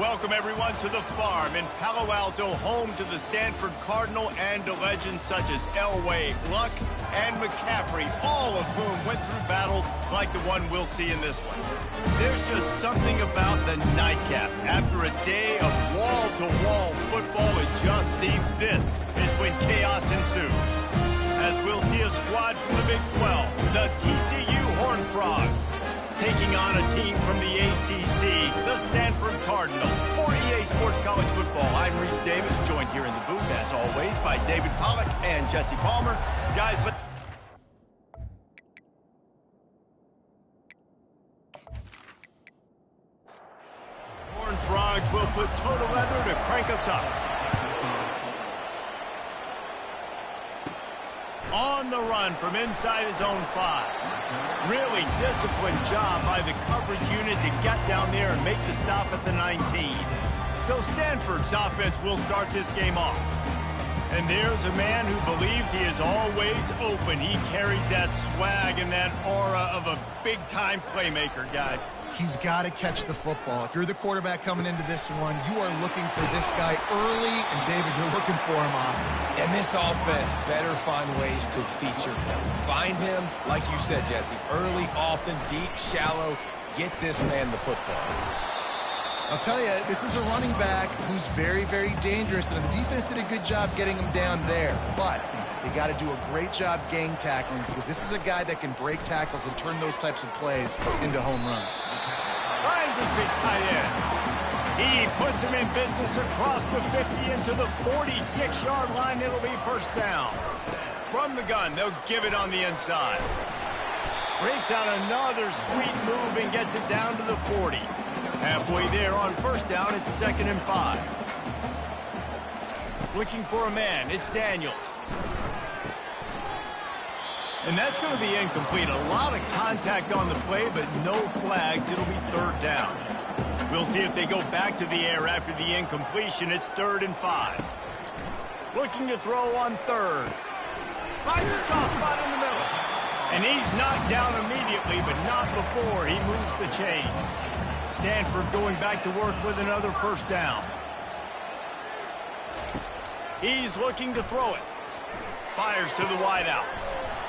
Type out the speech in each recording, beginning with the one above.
welcome everyone to the farm in Palo Alto, home to the Stanford Cardinal and to legends such as Elway, Luck, and McCaffrey, all of whom went through battles like the one we'll see in this one. There's just something about the nightcap. After a day of wall-to-wall football, it just seems this is when chaos ensues. As we'll see a squad from the Big 12, the TCU Horned Frogs, taking on a team from the ACC, the Stanford Cardinal. For EA Sports College Football, I'm Reese Davis, joined here in the booth, as always, by David Pollack and Jesse Palmer. Guys, Horned Frogs will put total leather to crank us up. On the run from inside his own 5. Really disciplined job by the coverage unit to get down there and make the stop at the 19. So Stanford's offense will start this game off. And there's a man who believes he is always open. He carries that swag and that aura of a big-time playmaker, guys. He's got to catch the football. If you're the quarterback coming into this one, you are looking for this guy early, and David, you're looking for him often. And this offense better find ways to feature him. Find him, like you said, Jesse, early, often, deep, shallow. Get this man the football. I'll tell you, this is a running back who's very, very dangerous, and the defense did a good job getting him down there. But they got to do a great job gang tackling, because this is a guy that can break tackles and turn those types of plays into home runs. Finds his big tight end. He puts him in business across the 50 into the 46-yard line. It'll be first down. From the gun, they'll give it on the inside. Breaks out another sweet move and gets it down to the 40. Halfway there on first down, it's 2nd and 5. Looking for a man, it's Daniels. And that's going to be incomplete. A lot of contact on the play, but no flags. It'll be 3rd down. We'll see if they go back to the air after the incompletion. It's 3rd and 5. Looking to throw on 3rd. Finds a soft spot in the middle. And he's knocked down immediately, but not before he moves the chains. Stanford going back to work with another first down. He's looking to throw it. Fires to the wideout.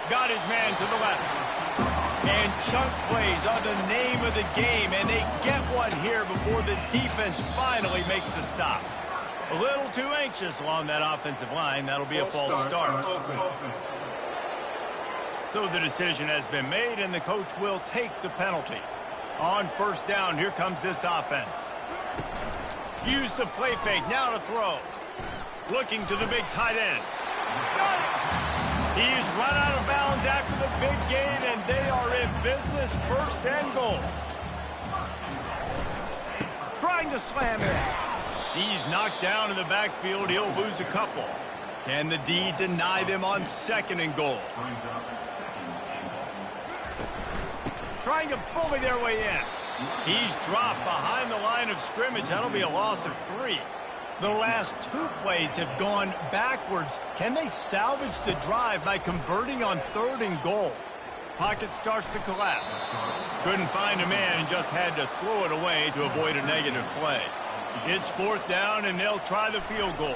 Got his man to the left. And chunk plays are the name of the game, and they get one here before the defense finally makes the stop. A little too anxious along that offensive line. That'll be a false start. So the decision has been made, and the coach will take the penalty. On first down, here comes this offense. Use the play fake, now to throw. Looking to the big tight end. Got it! He's run out of bounds after the big gain, and they are in business, 1st and goal. Trying to slam it. He's knocked down in the backfield. He'll lose a couple. Can the D deny them on 2nd and goal? Trying to bully their way in. He's dropped behind the line of scrimmage. That'll be a loss of 3. The last 2 plays have gone backwards. Can they salvage the drive by converting on 3rd and goal? Pocket starts to collapse. Couldn't find a man and just had to throw it away to avoid a negative play. It's 4th down, and they'll try the field goal.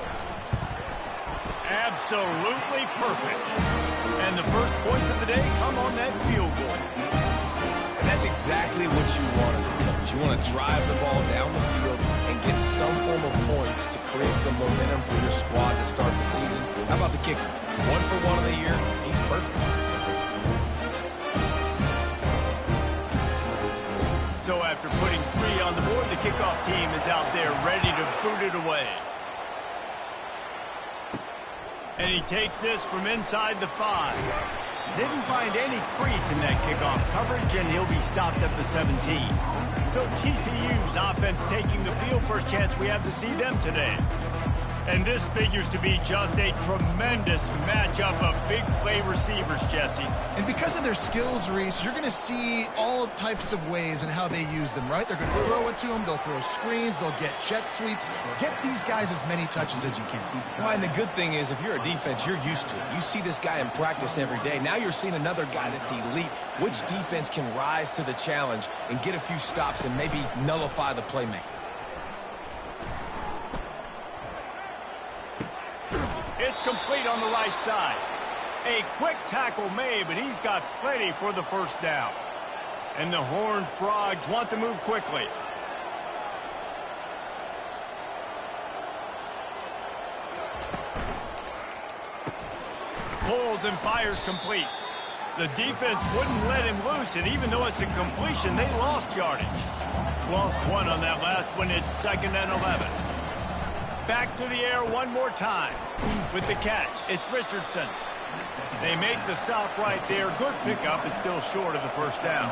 Absolutely perfect. And the first points of the day come on that field goal. And that's exactly what you want as a coach. You want to drive the ball down the field and get some form of points to create some momentum for your squad to start the season. How about the kicker? 1 for 1 of the year. He's perfect. So after putting 3 on the board, the kickoff team is out there ready to boot it away. And he takes this from inside the 5. Didn't find any crease in that kickoff coverage, and he'll be stopped at the 17. So TCU's offense taking the field. First chance we have to see them today. And this figures to be just a tremendous matchup of big play receivers, Jesse. And because of their skills, Reese, you're going to see all types of ways in how they use them, right? They're going to throw it to them. They'll throw screens. They'll get jet sweeps. Get these guys as many touches as you can. Well, and the good thing is, if you're a defense, you're used to it. You see this guy in practice every day. Now you're seeing another guy that's elite. Which defense can rise to the challenge and get a few stops and maybe nullify the playmaker? on the right side. A quick tackle made, but he's got plenty for the first down. And the Horned Frogs want to move quickly. Pulls and fires complete. The defense wouldn't let him loose, and even though it's a completion, they lost yardage. Lost one on that last one. It's 2nd and 11. Back to the air one more time. With the catch, it's Richardson. They make the stop right there. Good pickup. It's still short of the first down.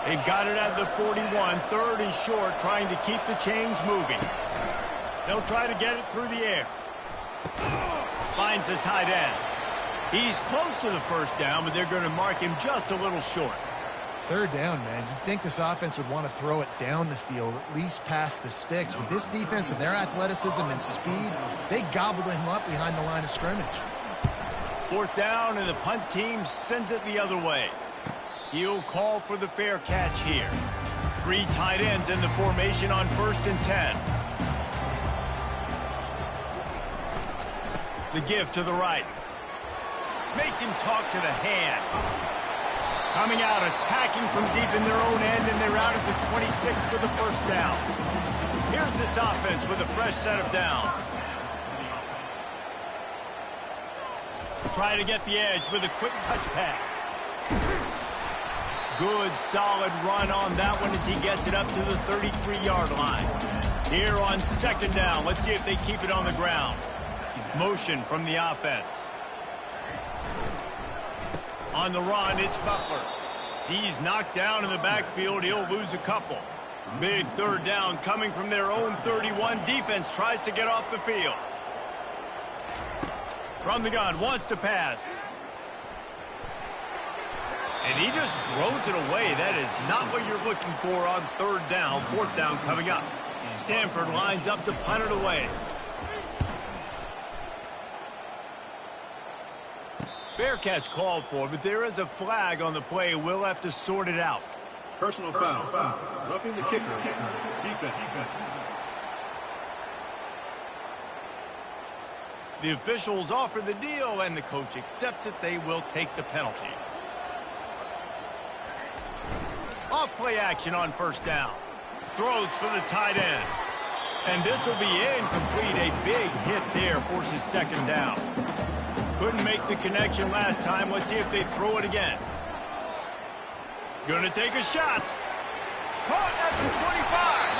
They've got it at the 41. 3rd and short, trying to keep the chains moving. They'll try to get it through the air. Finds the tight end. He's close to the first down, but they're going to mark him just a little short. 3rd down, man. You'd think this offense would want to throw it down the field, at least past the sticks. With this defense and their athleticism and speed, they gobbled him up behind the line of scrimmage. 4th down, and the punt team sends it the other way. He'll call for the fair catch here. 3 tight ends in the formation on 1st and 10. The give to the right. Makes him talk to the hand. Coming out, attacking from deep in their own end, and they're out at the 26 for the first down. Here's this offense with a fresh set of downs. Try to get the edge with a quick touch pass. Good, solid run on that one as he gets it up to the 33-yard line. Here on 2nd down, let's see if they keep it on the ground. Motion from the offense. On the run, it's Butler. He's knocked down in the backfield. He'll lose a couple. Big 3rd down coming from their own 31. Defense tries to get off the field. From the gun, wants to pass. And he just throws it away. That is not what you're looking for on 3rd down. 4th down coming up. Stanford lines up to punt it away. Fair catch called for, but there is a flag on the play. We'll have to sort it out. Personal foul. Roughing the kicker. Defense. The officials offer the deal, and the coach accepts it. They will take the penalty. Off play action on 1st down. Throws for the tight end. And this will be incomplete. A big hit there forces 2nd down. Couldn't make the connection last time. Let's see if they throw it again. Gonna take a shot. Caught at the 25.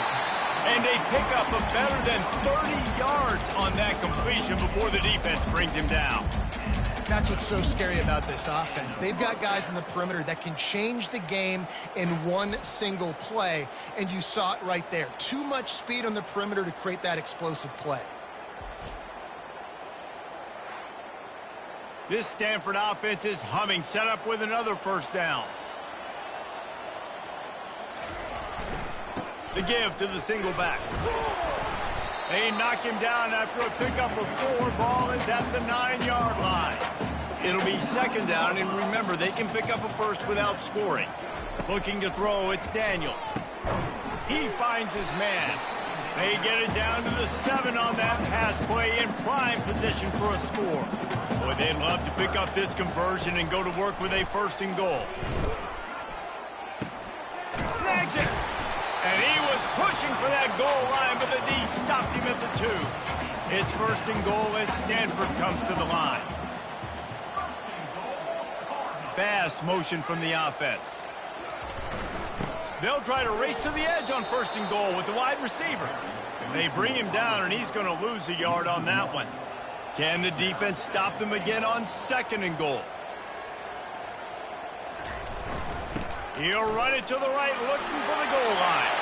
And they pick up a better than 30 yards on that completion before the defense brings him down. That's what's so scary about this offense. They've got guys in the perimeter that can change the game in one single play, and you saw it right there. Too much speed on the perimeter to create that explosive play. This Stanford offense is humming, set up with another 1st down. The give to the single back. They knock him down after a pickup of 4. Ball is at the 9-yard line. It'll be 2nd down, and remember, they can pick up a first without scoring. Looking to throw, it's Daniels. He finds his man. They get it down to the 7 on that pass play, in prime position for a score. Boy, they'd love to pick up this conversion and go to work with a 1st and goal. Snags it. And he was pushing for that goal line, but the D stopped him at the 2. It's 1st and goal as Stanford comes to the line. Fast motion from the offense. They'll try to race to the edge on 1st and goal with the wide receiver. They bring him down, and he's going to lose a yard on that one. Can the defense stop them again on 2nd and goal? He'll run it to the right, looking for the goal line.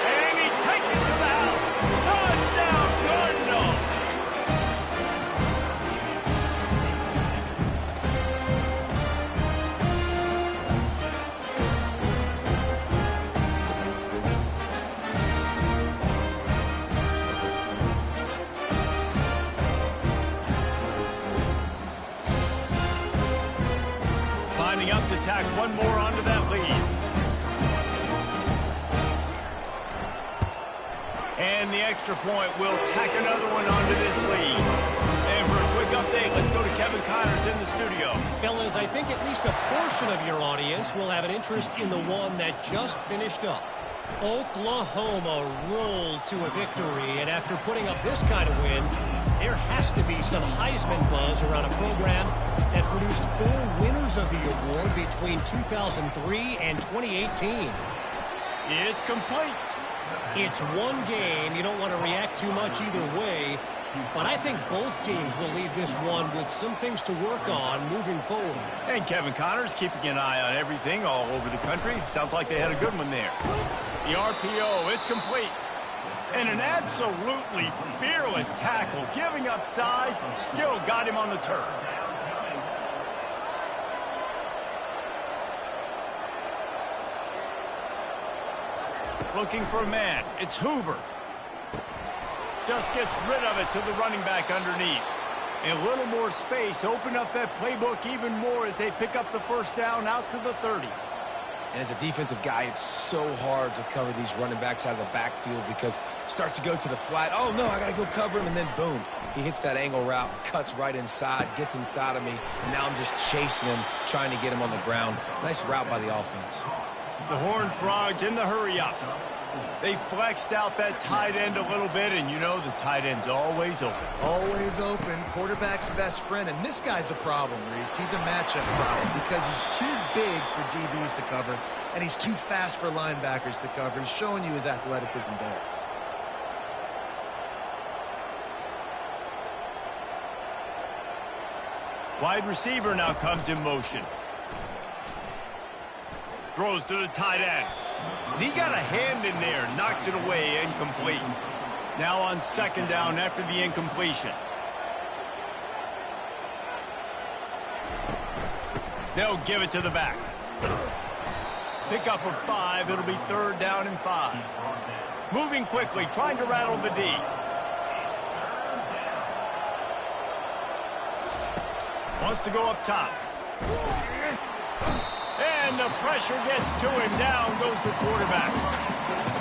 And he takes it to the house. Touchdown, Cardinal! Lining up to tack one more onto that lead. And the extra point will tack another one onto this lead. And for a quick update, let's go to Kevin Connors in the studio. Fellas, I think at least a portion of your audience will have an interest in the one that just finished up. Oklahoma rolled to a victory, and after putting up this kind of win, there has to be some Heisman buzz around a program that produced 4 winners of the award between 2003 and 2018. It's complete. It's one game. You don't want to react too much either way, but I think both teams will leave this one with some things to work on moving forward. And Kevin Connors keeping an eye on everything all over the country. Sounds like they had a good one there. The RPO, it's complete. And an absolutely fearless tackle, giving up size, still got him on the turf. Looking for a man. It's Hoover. Just gets rid of it to the running back underneath. A little more space. Open up that playbook even more as they pick up the first down out to the 30. And as a defensive guy, it's so hard to cover these running backs out of the backfield because starts to go to the flat. Oh, no, I got to go cover him. And then, boom, he hits that angle route, cuts right inside, gets inside of me. And now I'm just chasing him, trying to get him on the ground. Nice route by the offense. The Horned Frogs in the hurry-up. They flexed out that tight end a little bit, and you know the tight end's always open. Always open. Quarterback's best friend. And this guy's a problem, Reese. He's a matchup problem because he's too big for DBs to cover, and he's too fast for linebackers to cover. He's showing you his athleticism there. Wide receiver now comes in motion. Throws to the tight end. And he got a hand in there, knocks it away, incomplete. Now on second down after the incompletion. They'll give it to the back. Pick up of 5, it'll be third down and 5. Moving quickly, trying to rattle the D. Wants to go up top. And the pressure gets to him. Down goes the quarterback.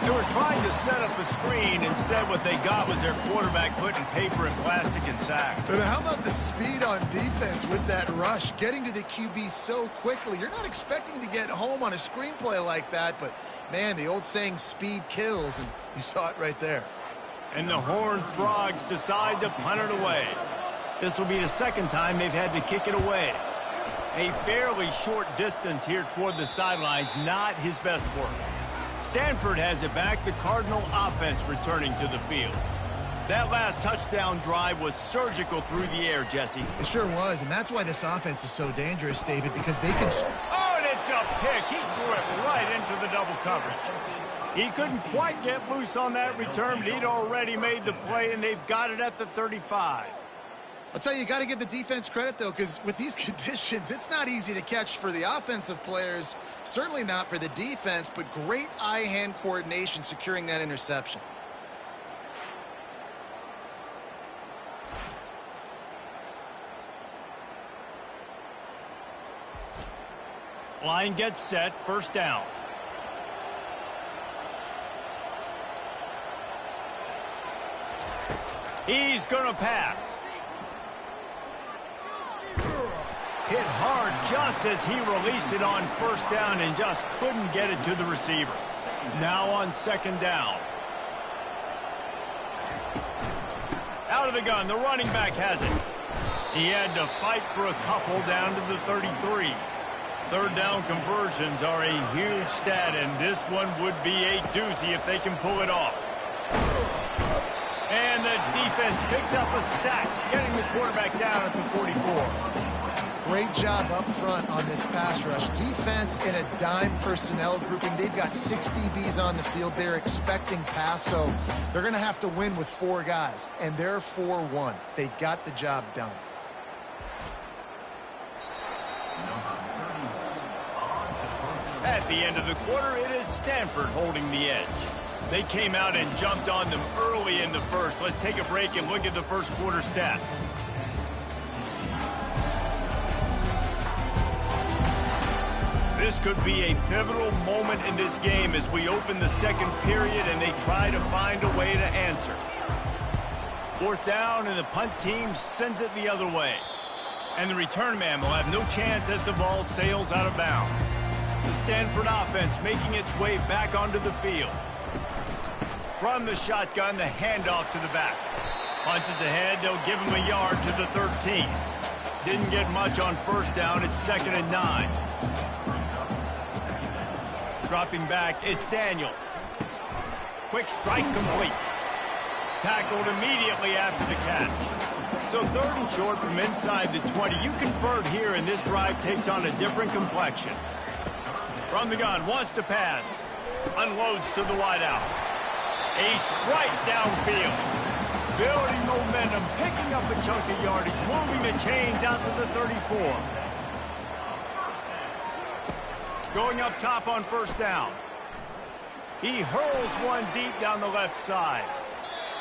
They were trying to set up a screen. Instead, what they got was their quarterback putting paper and plastic and sack. But how about the speed on defense with that rush? Getting to the QB so quickly. You're not expecting to get home on a screenplay like that, but, man, the old saying, speed kills, and you saw it right there. And the Horned Frogs decide to punt it away. This will be the second time they've had to kick it away. A fairly short distance here toward the sidelines, not his best work. Stanford has it back, the Cardinal offense returning to the field. That last touchdown drive was surgical through the air, Jesse. It sure was, and that's why this offense is so dangerous, David, because they can... Oh, and it's a pick. He threw it right into the double coverage. He couldn't quite get loose on that return, but he'd already made the play, and they've got it at the 35. I'll tell you, you got to give the defense credit, though, because with these conditions, it's not easy to catch for the offensive players, certainly not for the defense, but great eye-hand coordination securing that interception. Line gets set, first down. He's going to pass. Hit hard just as he released it on first down and just couldn't get it to the receiver. Now on second down. Out of the gun, the running back has it. He had to fight for a couple down to the 33. Third down conversions are a huge stat, and this one would be a doozy if they can pull it off. And the defense picks up a sack, getting the quarterback down at the 44. Great job up front on this pass rush. Defense in a dime personnel grouping. They've got 6 DBs on the field. They're expecting pass, so they're going to have to win with 4 guys. And they're 4-1. They got the job done. At the end of the quarter, it is Stanford holding the edge. They came out and jumped on them early in the first. Let's take a break and look at the first quarter stats. This could be a pivotal moment in this game as we open the second period and they try to find a way to answer. Fourth down and the punt team sends it the other way. And the return man will have no chance as the ball sails out of bounds. The Stanford offense making its way back onto the field. From the shotgun, the handoff to the back. Punches ahead, they'll give him a yard to the 13. Didn't get much on first down, it's 2nd and 9. Dropping back, it's Daniels. Quick strike complete. Tackled immediately after the catch. So 3rd and short from inside the 20. You convert here, and this drive takes on a different complexion. From the gun, wants to pass. Unloads to the wideout. A strike downfield. Building momentum, picking up a chunk of yardage, moving the chains out to the 34. Going up top on first down. He hurls one deep down the left side.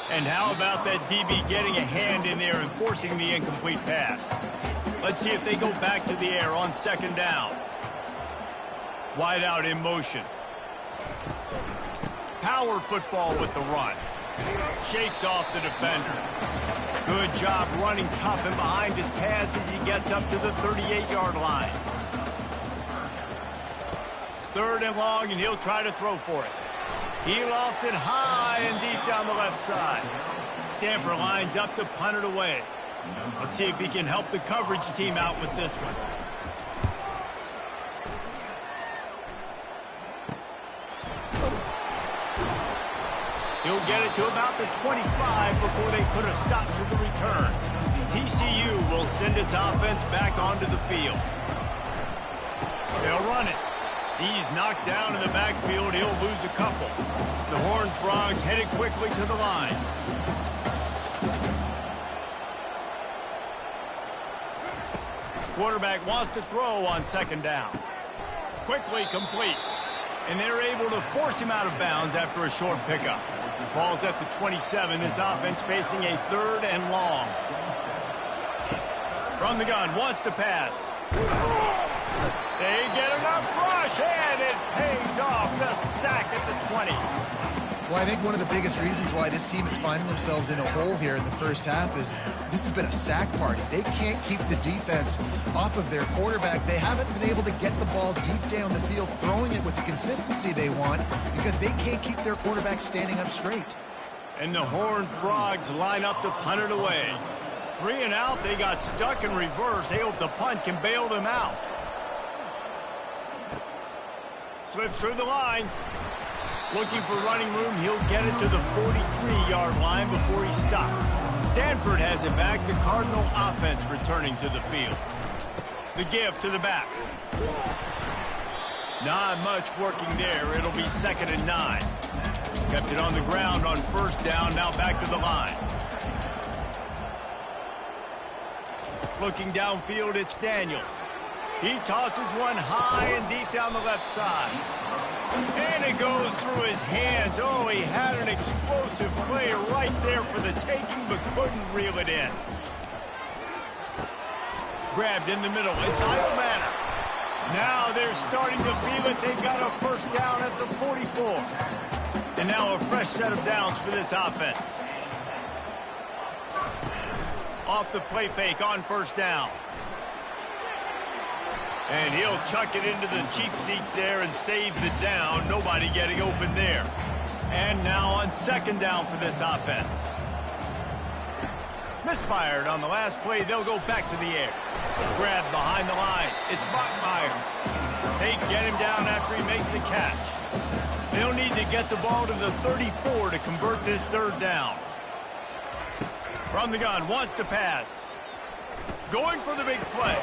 And how about that DB getting a hand in there and forcing the incomplete pass? Let's see if they go back to the air on 2nd down. Wide out in motion. Power football with the run. Shakes off the defender. Good job running tough and behind his pads as he gets up to the 38-yard line. 3rd and long, and he'll try to throw for it. He lofts it high and deep down the left side. Stanford lines up to punt it away. Let's see if he can help the coverage team out with this one. He'll get it to about the 25 before they put a stop to the return. TCU will send its offense back onto the field. They'll run it. He's knocked down in the backfield. He'll lose a couple. The Horned Frogs headed quickly to the line. Quarterback wants to throw on 2nd down. Quickly complete. And they're able to force him out of bounds after a short pickup. Ball's at the 27. His offense facing a 3rd and long. From the gun, wants to pass. They get enough rush, and it pays off. The sack at the 20. Well, I think one of the biggest reasons why this team is finding themselves in a hole here in the first half is this has been a sack party. They can't keep the defense off of their quarterback. They haven't been able to get the ball deep down the field, throwing it with the consistency they want because they can't keep their quarterback standing up straight. And the Horned Frogs line up to punt it away. 3 and out, they got stuck in reverse. They hope the punt can bail them out. Slips through the line. Looking for running room, he'll get it to the 43-yard line before he stopped. Stanford has it back. The Cardinal offense returning to the field. The give to the back. Not much working there. It'll be 2nd and 9. Kept it on the ground on first down. Now back to the line. Looking downfield, it's Daniels. He tosses one high and deep down the left side. And it goes through his hands. Oh, he had an explosive play right there for the taking, but couldn't reel it in. Grabbed in the middle. It's idle matter. Now they're starting to feel it. They've got a first down at the 44. And now a fresh set of downs for this offense. Off the play fake on first down. And he'll chuck it into the cheap seats there and save the down. Nobody getting open there. And now on 2nd down for this offense. Misfired on the last play. They'll go back to the air. Grab behind the line. It's Bachmeyer. They get him down after he makes the catch. They'll need to get the ball to the 34 to convert this 3rd down. From the gun, wants to pass. Going for the big play.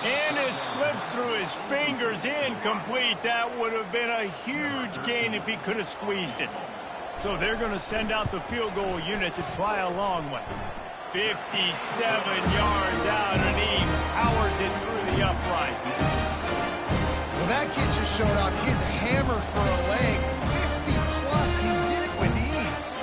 And it slips through his fingers, incomplete. That would have been a huge gain if he could have squeezed it. So they're going to send out the field goal unit to try a long one. 57 yards out, and he powers it through the upright. Well, that kid just showed off his hammer for a leg. 50 plus, and he did it with ease.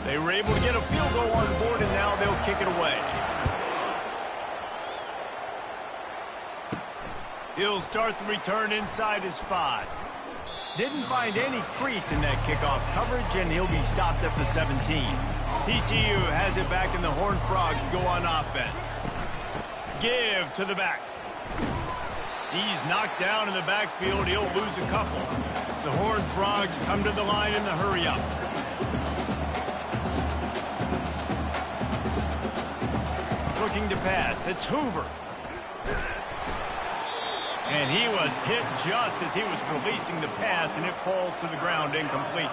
They were able to get a field goal on board, and now they'll kick it away. He'll start the return inside his 5. Didn't find any crease in that kickoff coverage, and he'll be stopped at the 17. TCU has it back, and the Horned Frogs go on offense. Give to the back. He's knocked down in the backfield. He'll lose a couple. The Horned Frogs come to the line in the hurry-up. Looking to pass. It's Hoover. And he was hit just as he was releasing the pass, and it falls to the ground incomplete.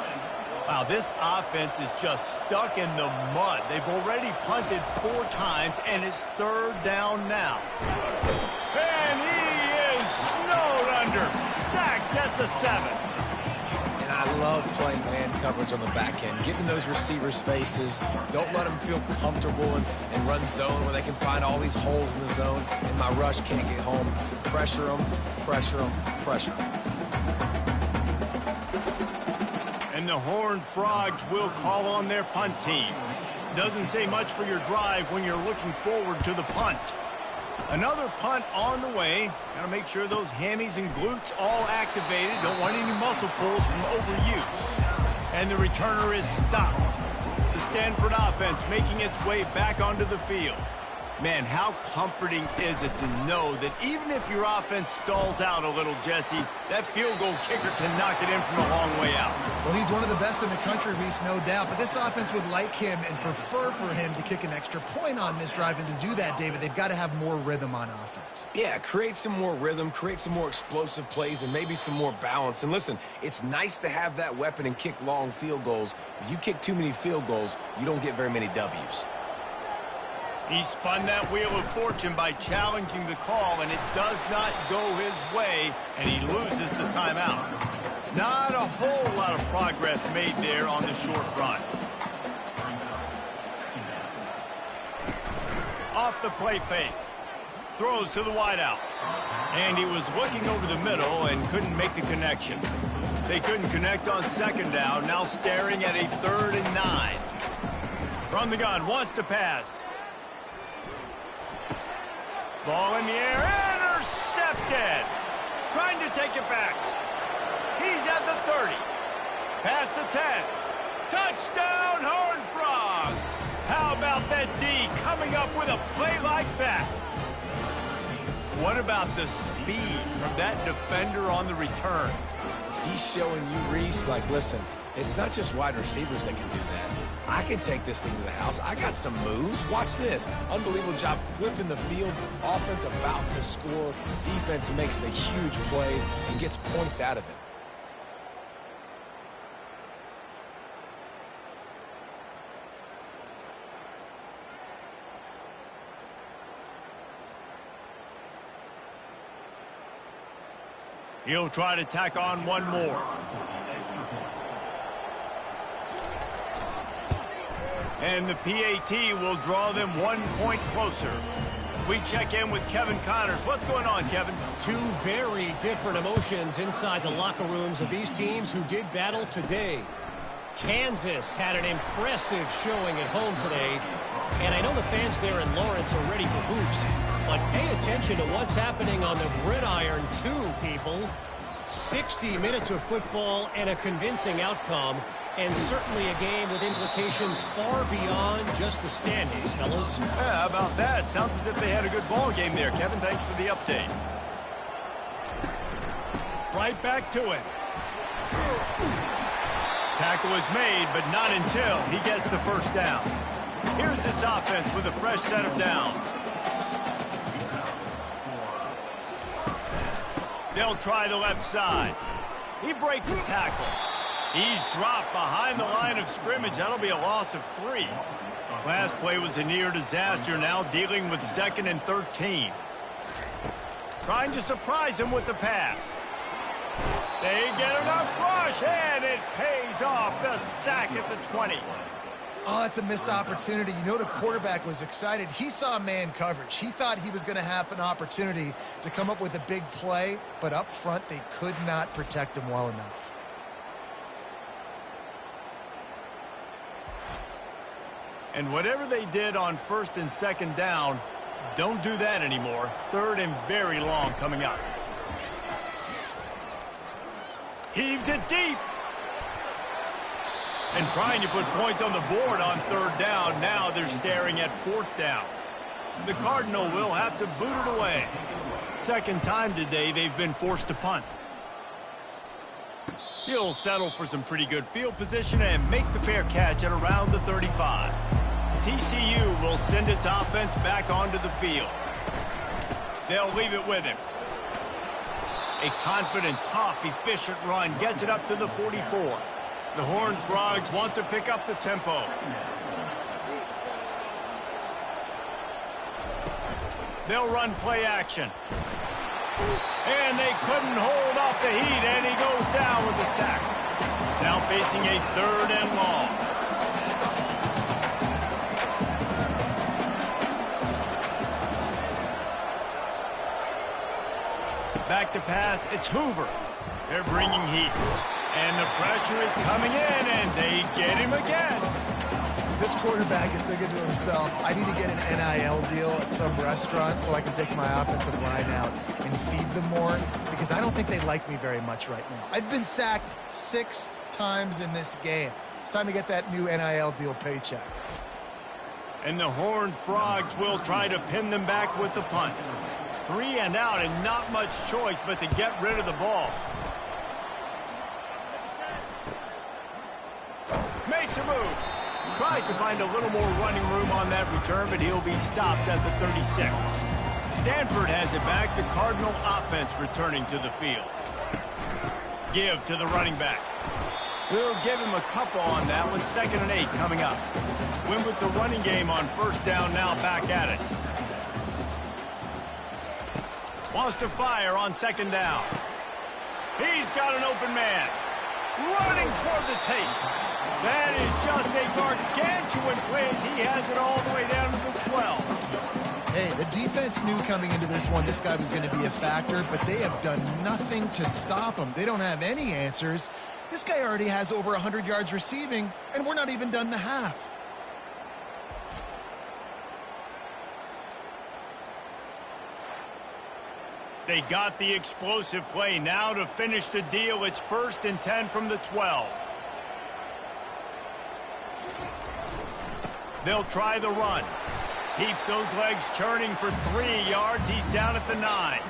Wow, this offense is just stuck in the mud. They've already punted 4 times, and it's 3rd down now. And he is snowed under. Sacked at the 7. And I love playing man coverage on the back end, getting those receivers' faces. Don't let them feel comfortable and run zone where they can find all these holes in the zone, and my rush can't get home. Pressure them, pressure them, pressure them. And the Horned Frogs will call on their punt team. Doesn't say much for your drive when you're looking forward to the punt. Another punt on the way. Got to make sure those hammies and glutes all activated. Don't want any muscle pulls from overuse. And the returner is stopped. The Stanford offense making its way back onto the field. Man, how comforting is it to know that even if your offense stalls out a little, Jesse, that field goal kicker can knock it in from a long way out. Well, he's one of the best in the country, Reese, no doubt. But this offense would like him and prefer for him to kick an extra point on this drive. And to do that, David, they've got to have more rhythm on offense. Yeah, create some more rhythm, create some more explosive plays, and maybe some more balance. And listen, it's nice to have that weapon and kick long field goals. If you kick too many field goals, you don't get very many W's. He spun that wheel of fortune by challenging the call, and it does not go his way, and he loses the timeout. Not a whole lot of progress made there on the short run. Off the play fake. Throws to the wideout. And he was looking over the middle and couldn't make the connection. They couldn't connect on 2nd down, now staring at a 3rd and 9. From the gun, wants to pass. Ball in the air, intercepted. Trying to take it back. He's at the 30. Past the 10. Touchdown, Horned Frogs. How about that D coming up with a play like that? What about the speed from that defender on the return? He's showing you, Reese, like, listen, it's not just wide receivers that can do that. I can take this thing to the house. I got some moves. Watch this. Unbelievable job flipping the field. Offense about to score. Defense makes the huge plays and gets points out of it. He'll try to tack on one more. And the PAT will draw them 1 point closer. We check in with Kevin Connors. What's going on, Kevin? 2 very different emotions inside the locker rooms of these teams who did battle today. Kansas had an impressive showing at home today. And I know the fans there in Lawrence are ready for hoops. But pay attention to what's happening on the gridiron, too, people. 60 minutes of football and a convincing outcome. And certainly a game with implications far beyond just the standings, fellas. Yeah, how about that? Sounds as if they had a good ball game there. Kevin, thanks for the update. Right back to it. Tackle is made, but not until he gets the 1st down. Here's this offense with a fresh set of downs. They'll try the left side. He breaks a tackle. He's dropped behind the line of scrimmage. That'll be a loss of 3. Last play was a near disaster, now dealing with 2nd and 13. Trying to surprise him with the pass. They get enough rush, and it pays off. The sack at the 20. Oh, that's a missed opportunity. You know the quarterback was excited. He saw man coverage. He thought he was going to have an opportunity to come up with a big play, but up front they could not protect him well enough. And whatever they did on 1st and 2nd down, don't do that anymore. 3rd and very long coming up. Heaves it deep. And trying to put points on the board on third down. Now they're staring at fourth down. The Cardinal will have to boot it away. Second time today they've been forced to punt. He'll settle for some pretty good field position and make the fair catch at around the 35. TCU will send its offense back onto the field. They'll leave it with him. A confident, tough, efficient run gets it up to the 44. The Horned Frogs want to pick up the tempo. They'll run play action. And they couldn't hold off the heat, and he goes down with a sack. Now facing a third and long. Back to pass, it's Hoover. They're bringing heat. And the pressure is coming in, and they get him again. This quarterback is thinking to himself, I need to get an NIL deal at some restaurant so I can take my offensive line out and feed them more, because I don't think they like me very much right now. I've been sacked 6 times in this game. It's time to get that new NIL deal paycheck. And the Horned Frogs will try to pin them back with the punt. 3 and out, and not much choice but to get rid of the ball. Makes a move. Tries to find a little more running room on that return, but he'll be stopped at the 36. Stanford has it back. The Cardinal offense returning to the field. Give to the running back. We'll give him a couple on that one. 2nd and 8 coming up. Win with the running game on first down, now back at it. Wants to fire on 2nd down. He's got an open man. Running toward the tape. That is just a gargantuan play as he has it all the way down to the 12. Hey, the defense knew coming into this one this guy was going to be a factor, but they have done nothing to stop him. They don't have any answers. This guy already has over 100 yards receiving, and we're not even done the half. They got the explosive play. Now to finish the deal, it's 1st and 10 from the 12. They'll try the run. Keeps those legs churning for 3 yards. He's down at the 9.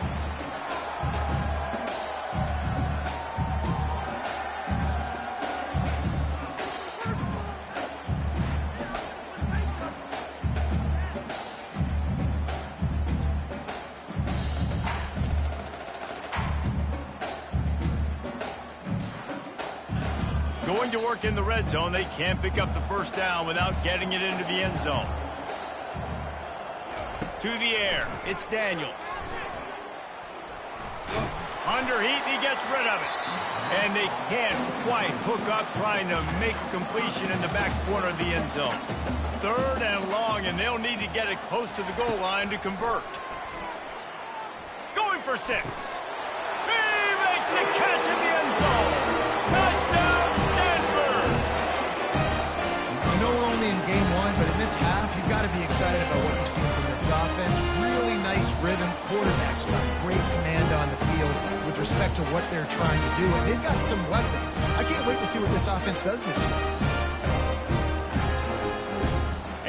Going to work in the red zone. They can't pick up the first down without getting it into the end zone. To the air. It's Daniels. Under heat, he gets rid of it. And they can't quite hook up trying to make a completion in the back corner of the end zone. 3rd and long, and they'll need to get it close to the goal line to convert. Going for 6. He makes the catch in the end zone. Touchdown, Stanford! I know we're only in game 1, but in this half, you've got to be excited about what you've seen from this offense. Really nice rhythm. Quarterback's got great command on the field with respect to what they're trying to do, and they've got some weapons. I can't wait to see what this offense does this year.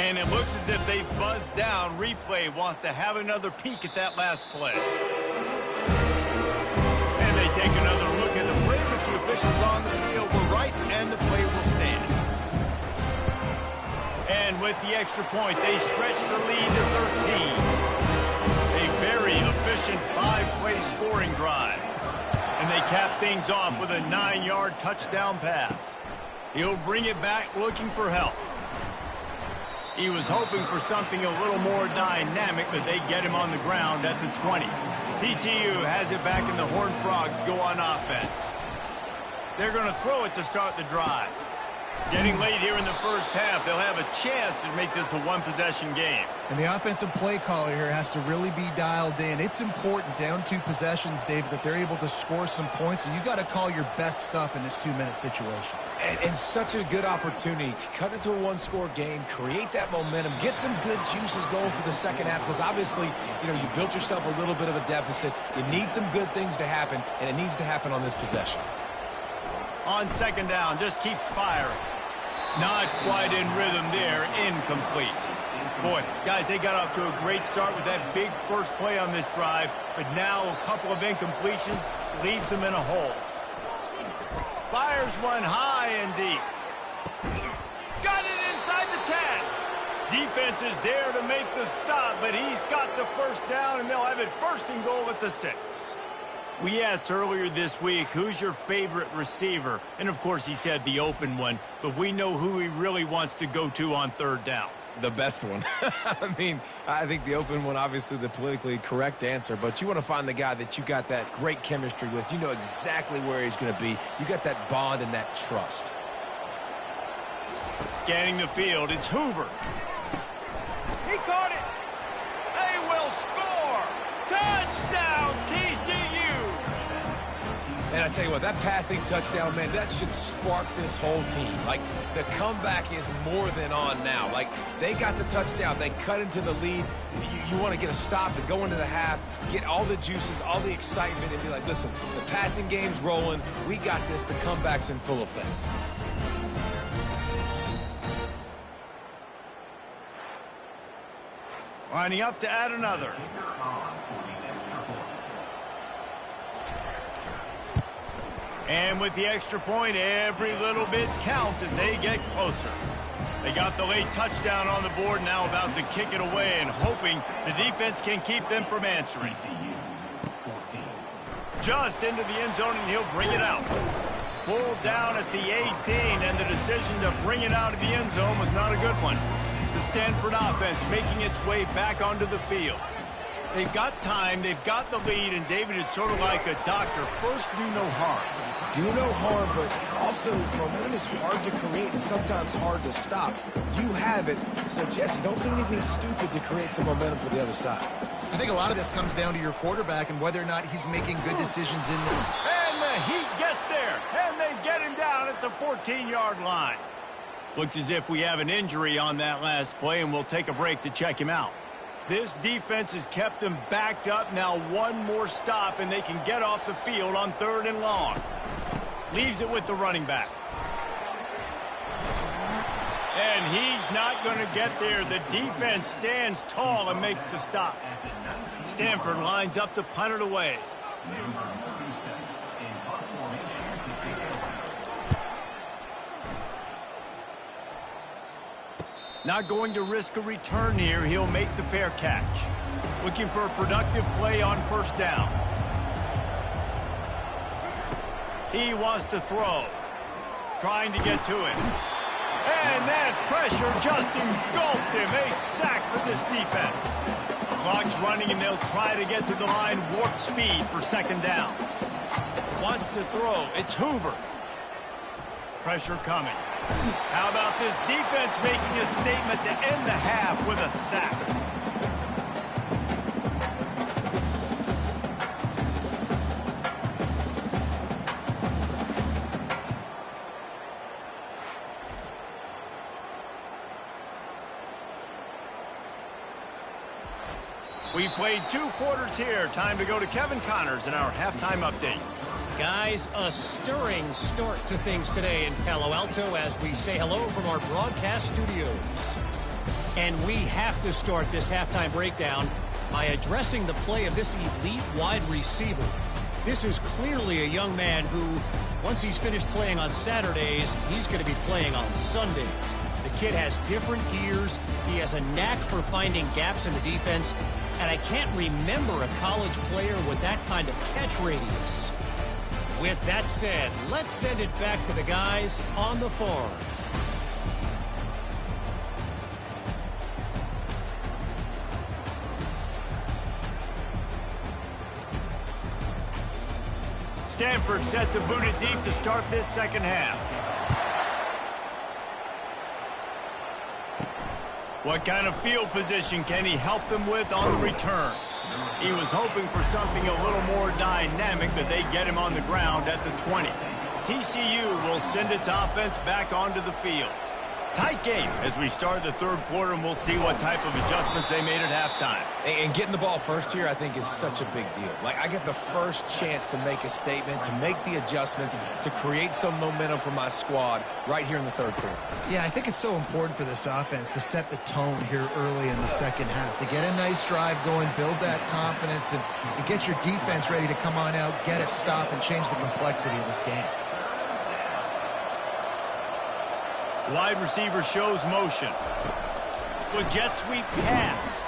And it looks as if they've buzzed down. Replay wants to have another peek at that last play. And they take another look at the play, but the officials on the field were right, and the play will stand. And with the extra point, they stretch the lead to 13. A very efficient 5-play scoring drive. And they cap things off with a 9-yard touchdown pass. He'll bring it back looking for help. He was hoping for something a little more dynamic, but they get him on the ground at the 20. TCU has it back, and the Horned Frogs go on offense. They're going to throw it to start the drive. Getting late here in the first half, they'll have a chance to make this a one-possession game. And the offensive play caller here has to really be dialed in. It's important, down 2 possessions, David, that they're able to score some points. So you got to call your best stuff in this 2-minute situation. And such a good opportunity to cut into a 1-score game, create that momentum, get some good juices going for the second half, because obviously, you know, you built yourself a little bit of a deficit. You need some good things to happen, and it needs to happen on this possession. On second down, just keeps firing. Not quite in rhythm there, incomplete. Boy, guys, they got off to a great start with that big first play on this drive, but now a couple of incompletions leaves them in a hole. Fires one high and deep. Got it inside the 10. Defense is there to make the stop, but he's got the first down, and they'll have it first and goal at the 6. We asked earlier this week, who's your favorite receiver? And, of course, he said the open one, but we know who he really wants to go to on third down. The best one. I mean, I think the open one, obviously the politically correct answer, but you want to find the guy that you got that great chemistry with. You know exactly where he's going to be. You got that bond and that trust. Scanning the field, it's Hoover. He caught it. They will score. Touchdown, TCU. And I tell you what, that passing touchdown, man, that should spark this whole team. Like, the comeback is more than on now. Like, they got the touchdown. They cut into the lead. You want to get a stop and go into the half, get all the juices, all the excitement, and be like, listen, the passing game's rolling. We got this. The comeback's in full effect. Lining up to add another. And with the extra point, every little bit counts as they get closer. They got the late touchdown on the board, now about to kick it away and hoping the defense can keep them from answering. Just into the end zone, and he'll bring it out. Pulled down at the 18, and the decision to bring it out of the end zone was not a good one. The Stanford offense making its way back onto the field. They've got time, they've got the lead, and David is sort of like a doctor. First, do no harm. Do no harm, but also momentum is hard to create and sometimes hard to stop. You have it, so Jesse, don't do anything stupid to create some momentum for the other side. I think a lot of this comes down to your quarterback and whether or not he's making good decisions in there. And the heat gets there, and they get him down at the 14-yard line. Looks as if we have an injury on that last play, and we'll take a break to check him out. This defense has kept them backed up. Now one more stop, and they can get off the field on third and long. Leaves it with the running back. And he's not going to get there. The defense stands tall and makes the stop. Stanford lines up to punt it away. Not going to risk a return here. He'll make the fair catch. Looking for a productive play on first down. He wants to throw. Trying to get to it. And that pressure just engulfed him. A sack for this defense. Clock's running, and they'll try to get to the line warp speed for second down. Wants to throw. It's Hoover. Pressure coming. How about this defense making a statement to end the half with a sack? We played 2 quarters here. Time to go to Kevin Connors in our halftime update. Guys, a stirring start to things today in Palo Alto as we say hello from our broadcast studios. And we have to start this halftime breakdown by addressing the play of this elite wide receiver. This is clearly a young man who, once he's finished playing on Saturdays, he's going to be playing on Sundays. The kid has different gears. He has a knack for finding gaps in the defense. And I can't remember a college player with that kind of catch radius. With that said, let's send it back to the guys on the farm. Stanford set to boot it deep to start this second half. What kind of field position can he help them with on the return? He was hoping for something a little more dynamic, but they get him on the ground at the 20. TCU will send its offense back onto the field. Tight game as we start the third quarter, and we'll see what type of adjustments they made at halftime. And getting the ball first here, I think, is such a big deal. Like, I get the first chance to make a statement, to make the adjustments, to create some momentum for my squad right here in the third quarter. Yeah, I think it's so important for this offense to set the tone here early in the second half, to get a nice drive going, build that confidence, and get your defense ready to come on out, get a stop, and change the complexity of this game. Wide receiver shows motion. The jet sweep pass.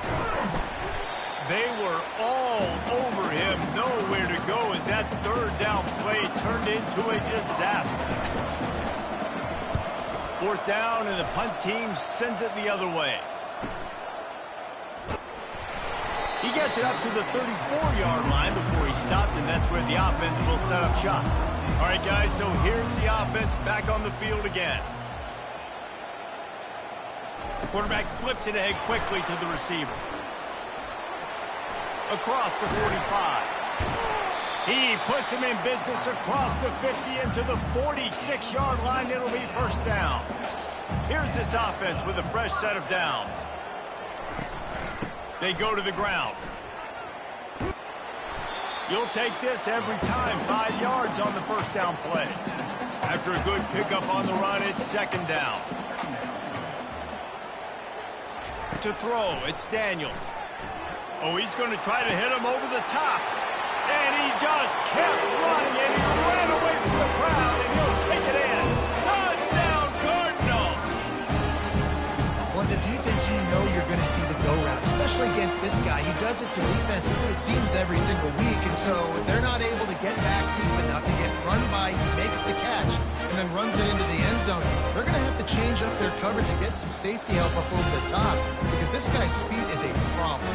They were all over him. Nowhere to go as that third down play turned into a disaster. Fourth down, and the punt team sends it the other way. He gets it up to the 34-yard line before he stopped, and that's where the offense will set up shop. All right, guys, so here's the offense back on the field again. Quarterback flips it ahead quickly to the receiver. Across the 45. He puts him in business across the 50 into the 46-yard line. It'll be first down. Here's this offense with a fresh set of downs. They go to the ground. You'll take this every time. 5 yards on the first down play. After a good pickup on the run, it's second down. To throw, it's Daniels. Oh, he's going to try to hit him over the top. And he just kept running, and he ran away from the crowd, and he'll take it in. Touchdown, Cardinal! Well, as a defense, you know you're going to see the go route, especially against this guy. He does it to defenses, it seems, every single week, and so if they're not able to get back deep enough to get run by, he makes the catch and then runs it into the end zone. They're going to have to change up their coverage and get some safety help up over the top because this guy's speed is a problem.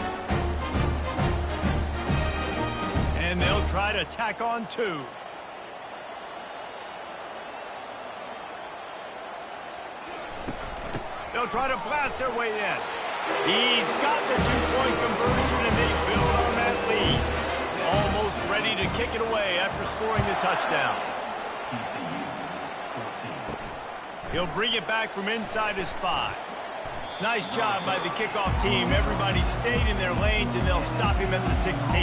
And they'll try to tack on 2. They'll try to blast their way in. He's got the 2-point conversion, and they build on that lead. Almost ready to kick it away after scoring the touchdown. He'll bring it back from inside his 5. Nice job by the kickoff team. Everybody stayed in their lanes, and they'll stop him at the 16.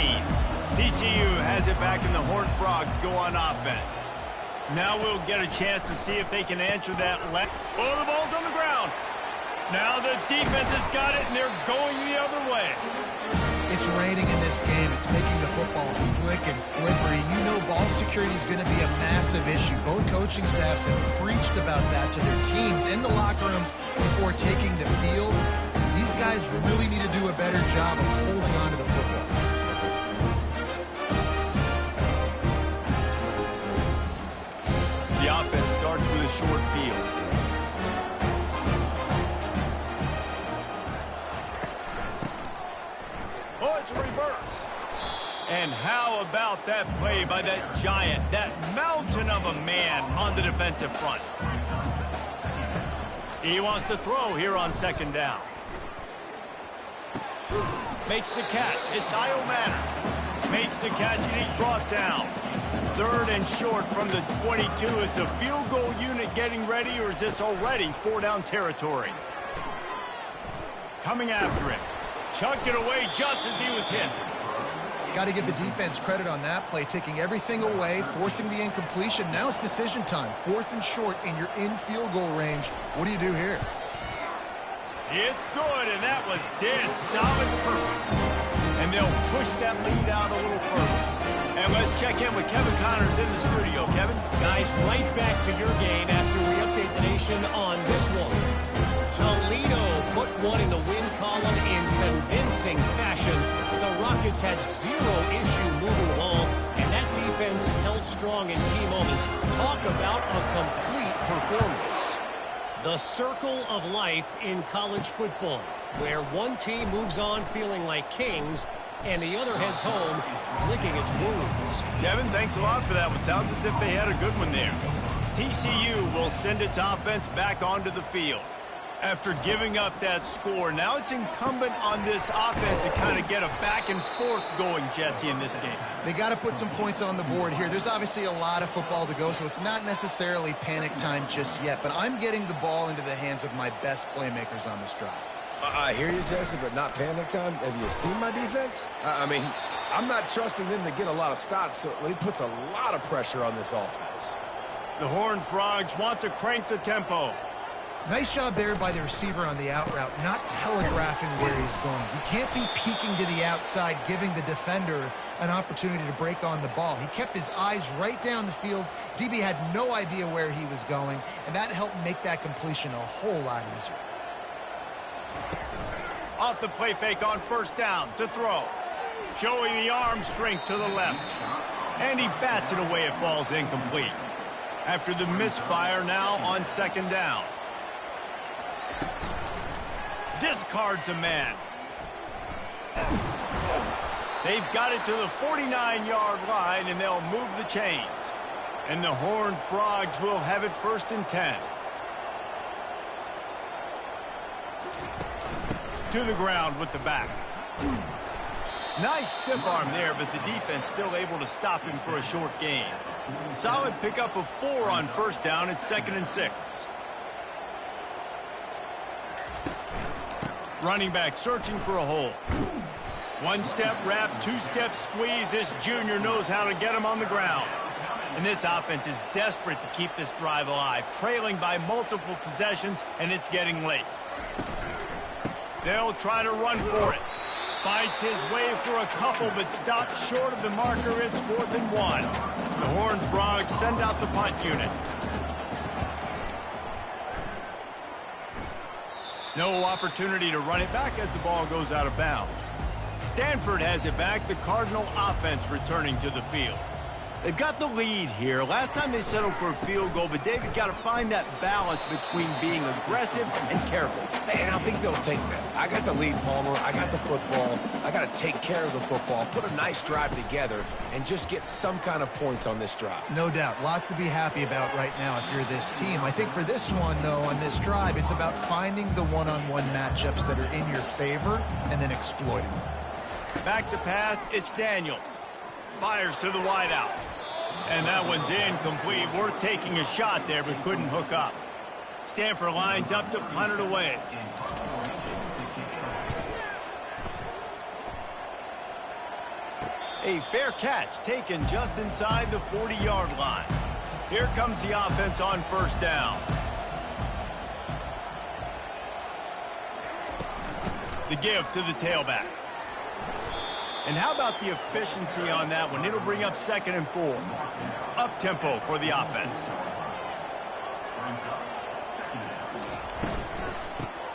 TCU has it back, and the Horned Frogs go on offense. Now we'll get a chance to see if they can answer that left. Oh, the ball's on the ground. Now the defense has got it, and they're going the other way. It's raining in this game. It's making the football slick and slippery. You know ball security is going to be a massive issue. Both coaching staffs have preached about that to their teams in the locker rooms before taking the field. These guys really need to do a better job of holding on to the football. The offense starts with a short field. Oh, it's a reverse. And how about that play by that giant, that mountain of a man on the defensive front? He wants to throw here on second down. Makes the catch. It's Iomanner. Makes the catch, and he's brought down. Third and short from the 22. Is the field goal unit getting ready, or is this already 4-down territory? Coming after him. Chucked it away just as he was hit. Got to give the defense credit on that play, taking everything away, forcing the incompletion. Now it's decision time. 4th and short, and you're in field goal range. What do you do here? It's good, and that was dead solid perfect. And they'll push that lead out a little further. And let's check in with Kevin Connors in the studio. Kevin? Guys, right back to your game after we update the nation on this one. Toledo put one in the win column in convincing fashion. The Rockets had 0 issue moving the ball, and that defense held strong in key moments. Talk about a complete performance. The circle of life in college football, where one team moves on feeling like kings, and the other heads home licking its wounds. Kevin, thanks a lot for that one. Sounds as if they had a good one there. TCU will send its offense back onto the field. After giving up that score, now it's incumbent on this offense to kind of get a back and forth going, Jesse, in this game. They got to put some points on the board here. There's obviously a lot of football to go, so it's not necessarily panic time just yet, but I'm getting the ball into the hands of my best playmakers on this drive. I hear you, Jesse, but not panic time. Have you seen my defense? I mean, I'm not trusting them to get a lot of stops, so it puts a lot of pressure on this offense. The Horned Frogs want to crank the tempo. Nice job there by the receiver on the out route, not telegraphing where he's going. He can't be peeking to the outside, giving the defender an opportunity to break on the ball. He kept his eyes right down the field. DB had no idea where he was going, and that helped make that completion a whole lot easier. Off the play fake on first down to throw. Showing the arm strength to the left. And he bats it away. It falls incomplete. After the misfire, now on second down. Discards a man. They've got it to the 49-yard line, and they'll move the chains. And the Horned Frogs will have it 1st and 10. To the ground with the back. Nice stiff arm there, but the defense still able to stop him for a short gain. Solid pickup of 4 on first down. It's 2nd and 6. Running back searching for a hole. One-step wrap, two-step squeeze. This junior knows how to get him on the ground. And this offense is desperate to keep this drive alive, trailing by multiple possessions, and it's getting late. They'll try to run for it. Fights his way for a couple, but stops short of the marker. It's 4th and 1. The Horned Frogs send out the punt unit. No opportunity to run it back as the ball goes out of bounds. Stanford has it back. The Cardinal offense returning to the field. They've got the lead here. Last time they settled for a field goal, but David got to find that balance between being aggressive and careful. And I think they'll take that. I got the lead, Palmer. I got the football. I got to take care of the football, put a nice drive together, and just get some kind of points on this drive. No doubt. Lots to be happy about right now if you're this team. I think for this one, though, on this drive, it's about finding the one-on-one matchups that are in your favor and then exploiting them. Back to pass, it's Daniels. Fires to the wideout. And that one's incomplete. Worth taking a shot there, but couldn't hook up. Stanford lines up to punt it away. A fair catch taken just inside the 40-yard line. Here comes the offense on first down. The give to the tailback. And how about the efficiency on that one? It'll bring up 2nd and 4. Up-tempo for the offense.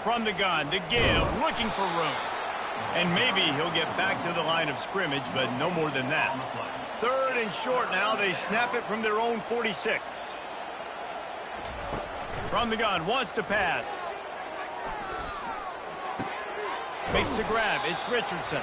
From the gun, the give, looking for room. And maybe he'll get back to the line of scrimmage, but no more than that. 3rd and short now. They snap it from their own 46. From the gun, wants to pass. Makes the grab. It's Richardson.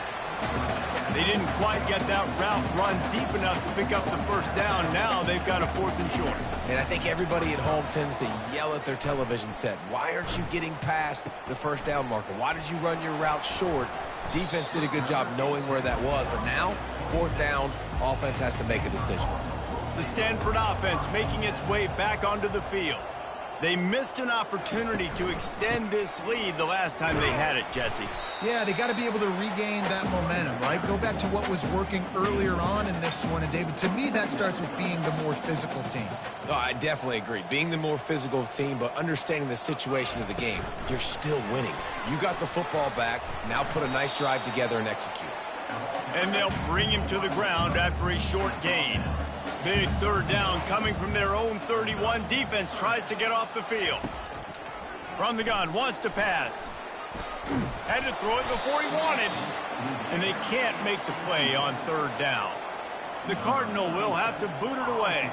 They didn't quite get that route run deep enough to pick up the first down. Now they've got a 4th and short. And I think everybody at home tends to yell at their television set. Why aren't you getting past the first down marker? Why did you run your route short? Defense did a good job knowing where that was. But now, 4th down, offense has to make a decision. The Stanford offense making its way back onto the field. They missed an opportunity to extend this lead the last time they had it, Jesse. Yeah, they got to be able to regain that momentum, right? Go back to what was working earlier on in this one. And, David, to me, that starts with being the more physical team. No, I definitely agree. Being the more physical team, but understanding the situation of the game. You're still winning. You got the football back. Now put a nice drive together and execute. And they'll bring him to the ground after a short gain. Big 3rd down coming from their own 31. Defense tries to get off the field. From the gun, wants to pass. Had to throw it before he wanted. And they can't make the play on 3rd down. The Cardinal will have to boot it away.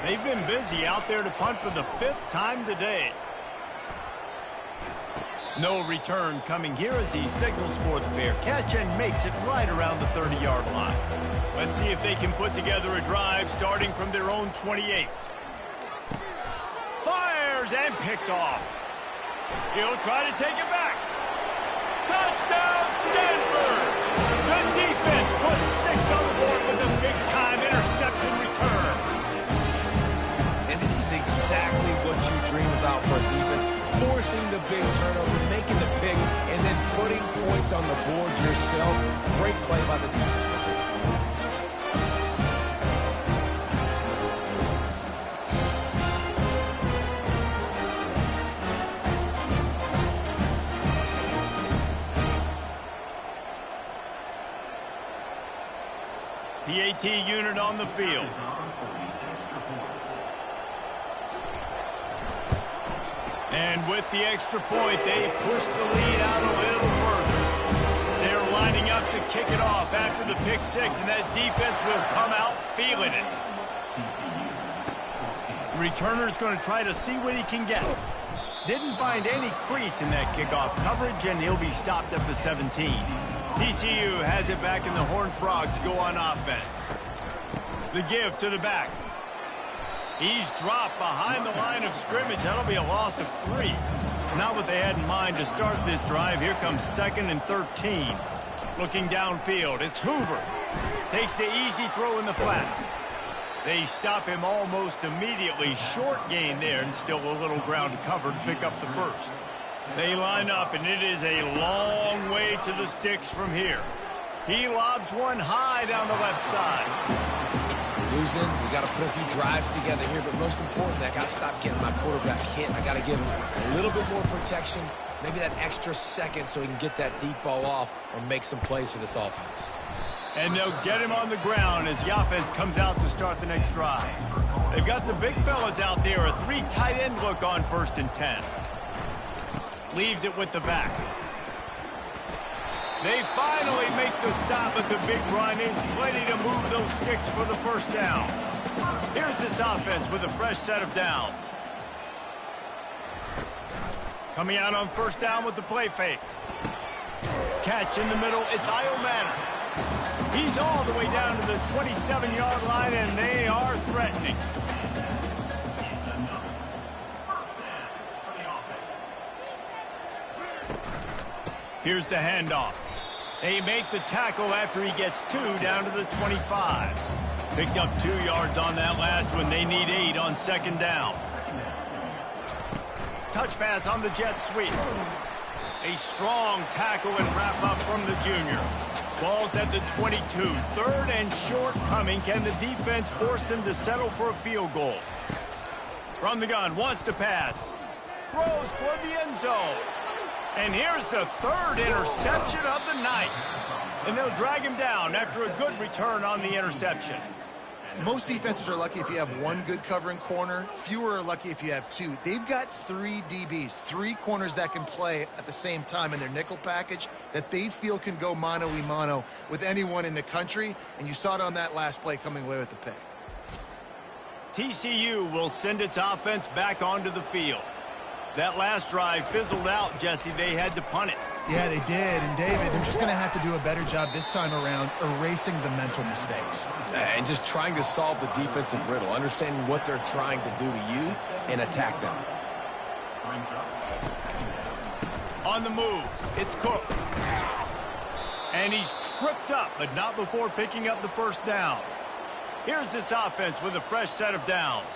They've been busy out there to punt for the 5th time today. No return coming here as he signals for the fair catch and makes it right around the 30-yard line. Let's see if they can put together a drive starting from their own 28. Fires and picked off. He'll try to take it back. Touchdown, Stanford! The defense puts 6 on the board with a big-time interception return. And this is exactly what you dream about for a defense. Forcing the big turnover, making the pick, and then putting points on the board yourself. Great play by the defense. PAT unit on the field. And with the extra point, they push the lead out a little further. They're lining up to kick it off after the pick 6, and that defense will come out feeling it. Returner's going to try to see what he can get. Didn't find any crease in that kickoff coverage, and he'll be stopped at the 17. TCU has it back, and the Horned Frogs go on offense. The give to the back. He's dropped behind the line of scrimmage. That'll be a loss of 3. Not what they had in mind to start this drive. Here comes 2nd and 13. Looking downfield, it's Hoover. Takes the easy throw in the flat. They stop him almost immediately. Short gain there, and still a little ground covered to pick up the first. They line up, and it is a long way to the sticks from here. He lobs one high down the left side. Losing, we got to put a few drives together here, but most important, I got to stop getting my quarterback hit. I got to give him a little bit more protection, maybe that extra second so he can get that deep ball off or make some plays for this offense. And they'll get him on the ground as the offense comes out to start the next drive. They've got the big fellas out there, a 3 tight end look on 1st and 10. Leaves it with the back. They finally make the stop, but the big run is plenty to move those sticks for the first down. Here's this offense with a fresh set of downs. Coming out on 1st down with the play fake. Catch in the middle, it's Io Manor. He's all the way down to the 27-yard line, and they are threatening. Here's the handoff. They make the tackle after he gets 2 down to the 25. Picked up 2 yards on that last one. They need 8 on 2nd down. Touch pass on the jet sweep. A strong tackle and wrap up from the junior. Ball's at the 22. 3rd and short coming. Can the defense force them to settle for a field goal? From the gun, wants to pass. Throws toward the end zone. And here's the 3rd interception of the night. And they'll drag him down after a good return on the interception. Most defenses are lucky if you have 1 good covering corner. Fewer are lucky if you have 2. They've got 3 DBs, 3 corners that can play at the same time in their nickel package that they feel can go mano-a-mano with anyone in the country. And you saw it on that last play coming away with the pick. TCU will send its offense back onto the field. That last drive fizzled out, Jesse. They had to punt it. Yeah, they did. And, David, they're just going to have to do a better job this time around erasing the mental mistakes. And just trying to solve the defensive riddle, understanding what they're trying to do to you and attack them. On the move, it's Cook. And he's tripped up, but not before picking up the 1st down. Here's this offense with a fresh set of downs.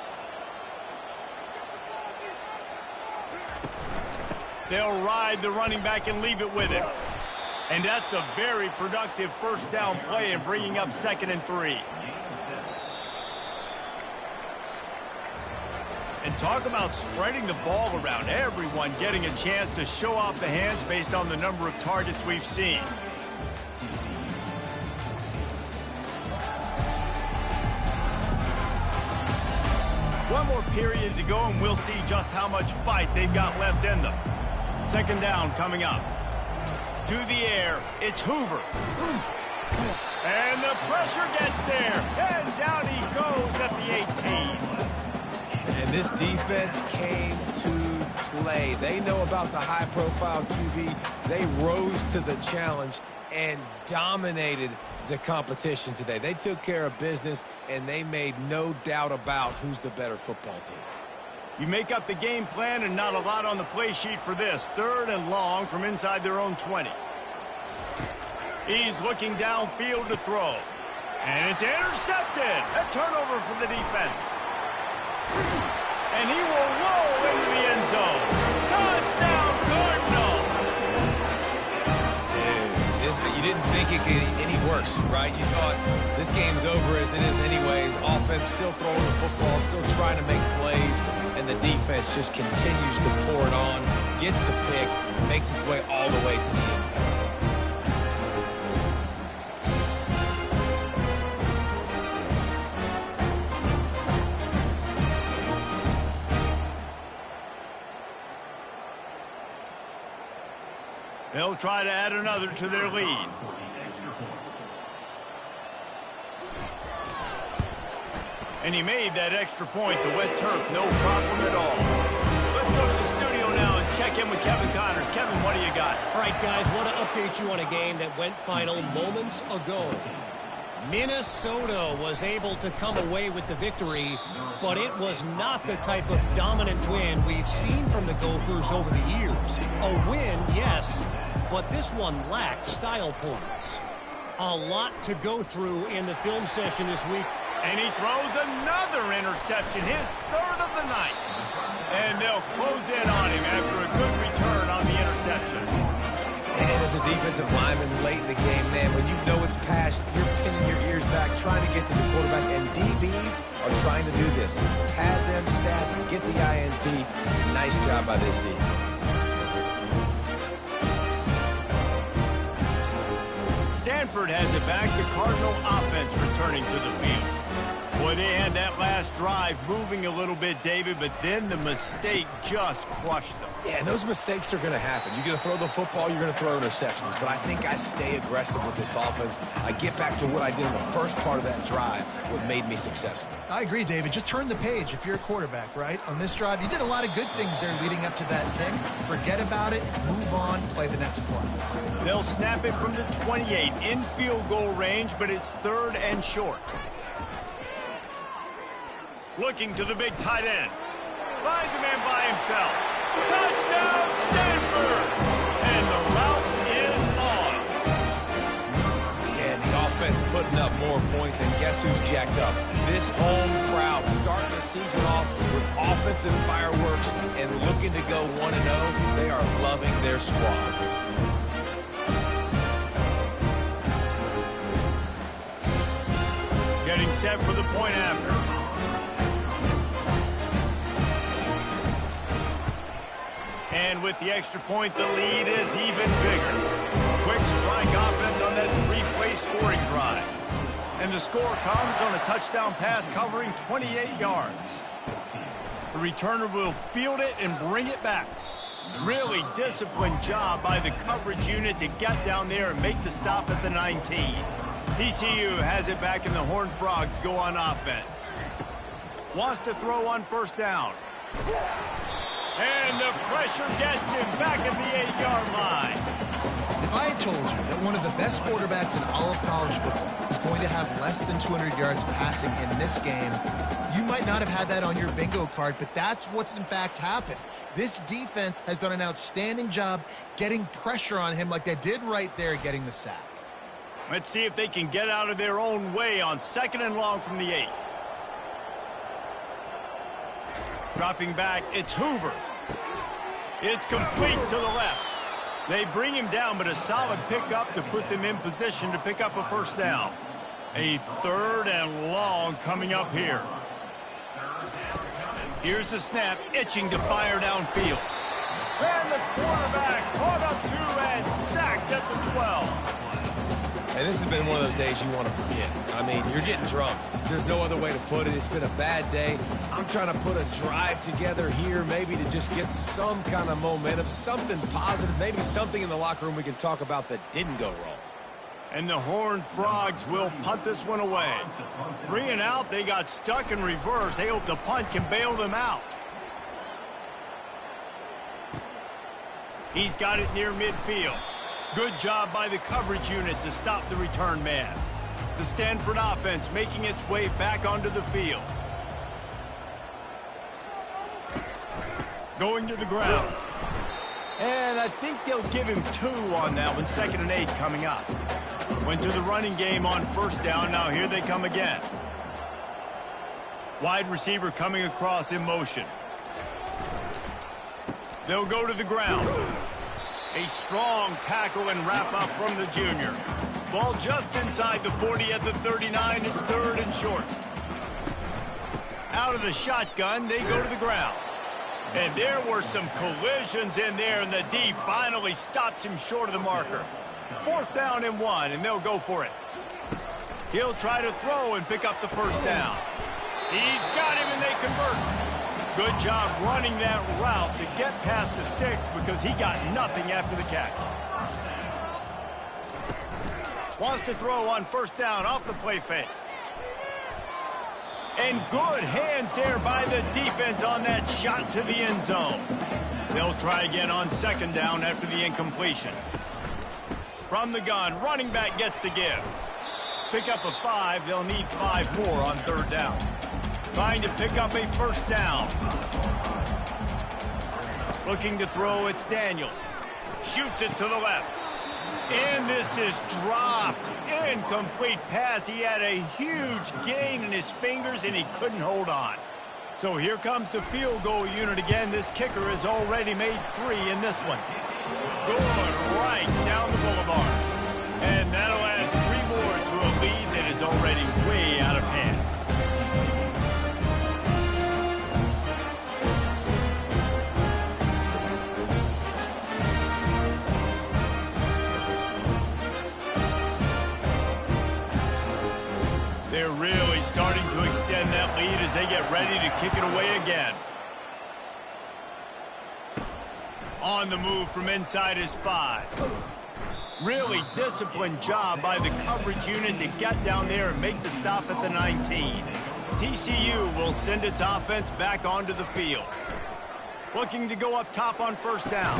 They'll ride the running back and leave it with him. And that's a very productive 1st down play and bringing up 2nd and 3. And talk about spreading the ball around. Everyone getting a chance to show off the hands based on the number of targets we've seen. One more period to go, and we'll see just how much fight they've got left in them. 2nd down coming up. To the air, it's Hoover. And the pressure gets there. And down he goes at the 18. And this defense came to play. They know about the high-profile QB. They rose to the challenge and dominated the competition today. They took care of business, and they made no doubt about who's the better football team. You make up the game plan and not a lot on the play sheet for this. 3rd and long from inside their own 20. He's looking downfield to throw. And it's intercepted. A turnover for the defense. And he will roll into the end zone. Touchdown, Cardinal! Dude, you didn't think it could get any worse, right? You thought this game's over as it is anyways. Offense still throwing the football, still trying to make plays, and the defense just continues to pour it on, gets the pick, makes its way all the way to the end zone. They'll try to add another to their lead. And he made that extra point, the wet turf, no problem at all. Let's go to the studio now and check in with Kevin Connors. Kevin, what do you got? All right, guys, want to update you on a game that went final moments ago. Minnesota was able to come away with the victory, but it was not the type of dominant win we've seen from the Gophers over the years. A win, yes, but this one lacked style points. A lot to go through in the film session this week. And he throws another interception, his 3rd of the night. And they'll close in on him after a good return on the interception. And as a defensive lineman late in the game, man, when you know it's past, you're pinning your ears back, trying to get to the quarterback, and DBs are trying to do this. Pad them stats, get the INT. Nice job by this D. Stanford has it back, the Cardinal offense returning to the field. Boy, they had that last drive moving a little bit, David, but then the mistake just crushed them. Yeah, and those mistakes are going to happen. You're going to throw the football, you're going to throw interceptions. But I think I stay aggressive with this offense. I get back to what I did in the first part of that drive, what made me successful. I agree, David. Just turn the page if you're a quarterback, right? On this drive, you did a lot of good things there leading up to that pick. Forget about it, move on, play the next play. They'll snap it from the 28 in field goal range, but it's 3rd and short. Looking to the big tight end. Finds a man by himself. Touchdown, Stanford! And the route is on. Yeah, the offense putting up more points, and guess who's jacked up? This home crowd starting the season off with offensive fireworks and looking to go 1-0. They are loving their squad. Getting set for the point after. And with the extra point, the lead is even bigger. Quick strike offense on that 3-play scoring drive. And the score comes on a touchdown pass covering 28 yards. The returner will field it and bring it back. Really disciplined job by the coverage unit to get down there and make the stop at the 19. TCU has it back, and the Horned Frogs go on offense. Wants to throw on 1st down. And the pressure gets him back at the 8-yard line. If I had told you that one of the best quarterbacks in all of college football was going to have less than 200 yards passing in this game, you might not have had that on your bingo card, but that's what's in fact happened. This defense has done an outstanding job getting pressure on him like they did right there, getting the sack. Let's see if they can get out of their own way on 2nd and long from the 8. Dropping back, it's Hoover. It's complete to the left. They bring him down, but a solid pickup to put them in position to pick up a 1st down. A 3rd and long coming up here. Here's the snap, itching to fire downfield. And the quarterback caught up to and sacked at the 12. And this has been one of those days you want to forget. I mean, you're getting drunk. There's no other way to put it. It's been a bad day. I'm trying to put a drive together here, maybe to just get some kind of momentum, something positive, maybe something in the locker room we can talk about that didn't go wrong. And the Horned Frogs will punt this one away. 3 and out, they got stuck in reverse. They hope the punt can bail them out. He's got it near midfield. Good job by the coverage unit to stop the return man. The Stanford offense making its way back onto the field. Going to the ground. And I think they'll give him 2 on that one. 2nd and 8 coming up. Went to the running game on 1st down. Now here they come again. Wide receiver coming across in motion. They'll go to the ground. A strong tackle and wrap up from the junior. Ball just inside the 40 at the 39. It's 3rd and short. Out of the shotgun, they go to the ground. And there were some collisions in there, and the D finally stops him short of the marker. 4th down and 1, and they'll go for it. He'll try to throw and pick up the 1st down. He's got him, and they convert. Good job running that route to get past the sticks because he got nothing after the catch. Wants to throw on 1st down off the play fake. And good hands there by the defense on that shot to the end zone. They'll try again on 2nd down after the incompletion. From the gun, running back gets to give. Pick up a 5. They'll need 5 more on 3rd down. Trying to pick up a 1st down. Looking to throw, it's Daniels. Shoots it to the left. And this is dropped. Incomplete pass. He had a huge gain in his fingers, and he couldn't hold on. So here comes the field goal unit again. This kicker has already made 3 in this one. Good right down the boulevard. And that'll add 3 more to a lead that is already way out of hand. They're really starting to extend that lead as they get ready to kick it away again. On the move from inside his 5. Really disciplined job by the coverage unit to get down there and make the stop at the 19. TCU will send its offense back onto the field. Looking to go up top on 1st down.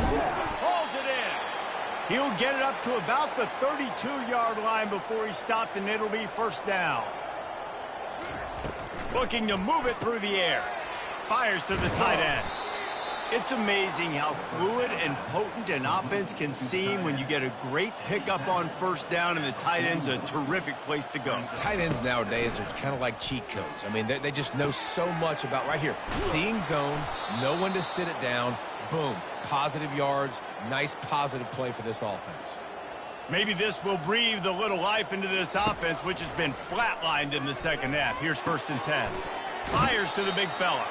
Hauls it in. He'll get it up to about the 32-yard line before he stopped, and it'll be 1st down. Looking to move it through the air. Fires to the tight end. It's amazing how fluid and potent an offense can seem when you get a great pickup on 1st down, and the tight end's a terrific place to go. Tight ends nowadays are kind of like cheat codes. I mean, they just know so much about right here. Seeing zone, know when to sit it down, boom, positive yards, nice positive play for this offense. Maybe this will breathe a little life into this offense, which has been flatlined in the 2nd half. Here's 1st and 10. Fires to the big fella.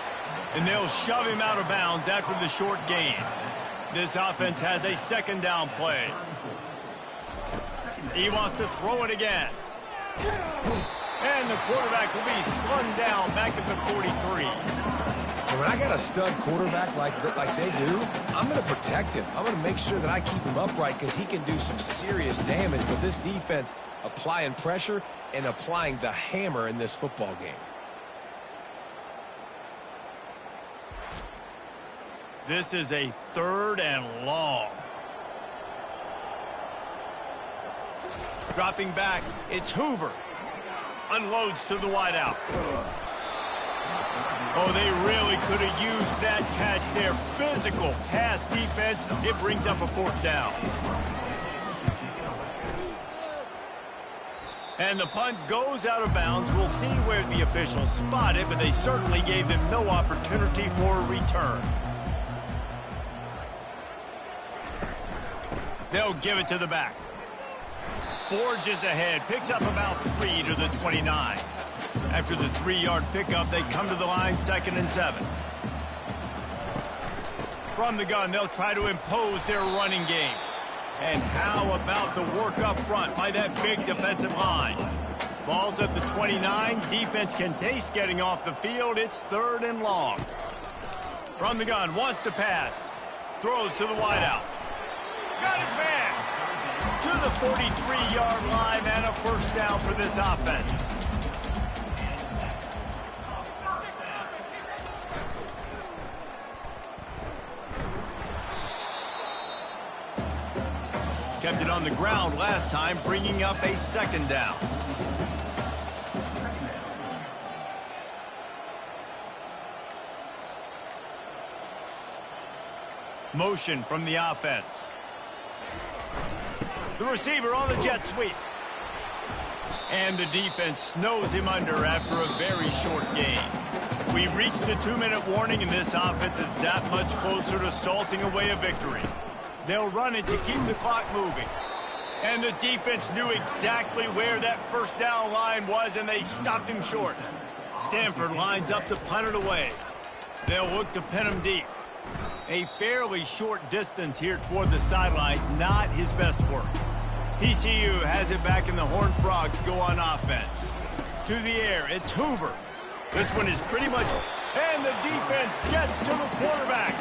And they'll shove him out of bounds after the short gain. This offense has a 2nd down play. He wants to throw it again. And the quarterback will be slung down back at the 43. When I got a stud quarterback like they do, I'm going to protect him. I'm going to make sure that I keep him upright because he can do some serious damage. But this defense applying pressure and applying the hammer in this football game. This is a 3rd and long. Dropping back, it's Hoover. Unloads to the wideout. Oh, they really could have used that catch there. Physical pass defense. It brings up a 4th down. And the punt goes out of bounds. We'll see where the officials spot it, but they certainly gave him no opportunity for a return. They'll give it to the back. Forges ahead. Picks up about 3 to the 29. After the 3-yard pickup, they come to the line, 2nd and 7. From the gun, they'll try to impose their running game. And how about the work up front by that big defensive line? Ball's at the 29. Defense can taste getting off the field. It's 3rd and long. From the gun, wants to pass. Throws to the wideout. Got his man. To the 43-yard line and a 1st down for this offense. Kept it on the ground last time, bringing up a 2nd down. Motion from the offense. The receiver on the jet sweep. And the defense snows him under after a very short gain. We've reached the 2-minute warning, and this offense is that much closer to salting away a victory. They'll run it to keep the clock moving. And the defense knew exactly where that first down line was, and they stopped him short. Stanford lines up to punt it away. They'll look to pin him deep. A fairly short distance here toward the sidelines, not his best work. TCU has it back, and the Horned Frogs go on offense. To the air, it's Hoover. This one is pretty much, and the defense gets to the quarterback.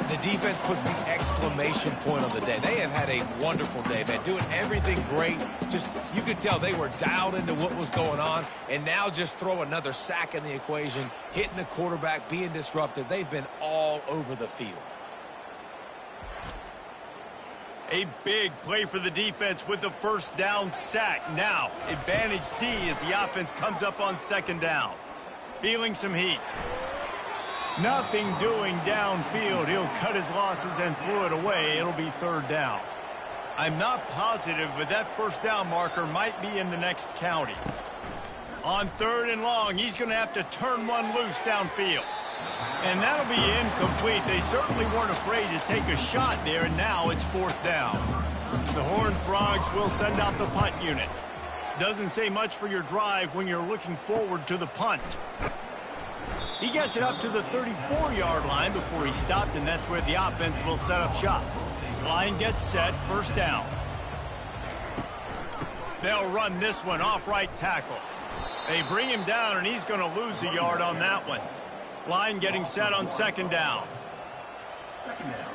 The defense puts the exclamation point on the day. They have had a wonderful day, man, doing everything great. Just, you could tell they were dialed into what was going on, and now just throw another sack in the equation, hitting the quarterback, being disruptive. They've been all over the field. A big play for the defense with the first down sack. Now, advantage D as the offense comes up on second down. Feeling some heat. Nothing doing downfield. He'll cut his losses and throw it away. It'll be third down. I'm not positive, but that first down marker might be in the next county. On third and long, he's going to have to turn one loose downfield. And that'll be incomplete. They certainly weren't afraid to take a shot there, and now it's fourth down. The Horned Frogs will send out the punt unit. Doesn't say much for your drive when you're looking forward to the punt. He gets it up to the 34-yard line before he stopped, and that's where the offense will set up shop. Line gets set, first down. They'll run this one off right tackle. They bring him down, and he's going to lose a yard on that one. Line getting set on second down. Second down.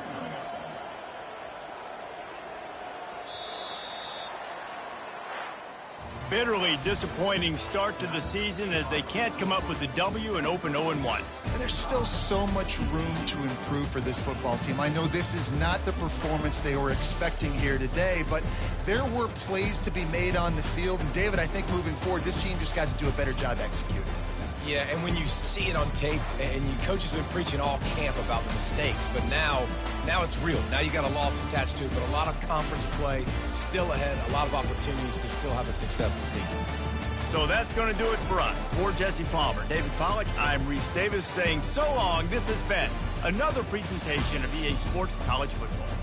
Bitterly disappointing start to the season as they can't come up with the W and open 0-1. And there's still so much room to improve for this football team. I know this is not the performance they were expecting here today, but there were plays to be made on the field. And, David, I think moving forward, this team just has to do a better job executing. Yeah, and when you see it on tape, and your coach has been preaching all camp about the mistakes, but now it's real. Now you got a loss attached to it, but a lot of conference play still ahead, a lot of opportunities to still have a successful season. So that's going to do it for us. For Jesse Palmer, David Pollack, I'm Reese Davis saying so long. This has been another presentation of EA Sports College Football.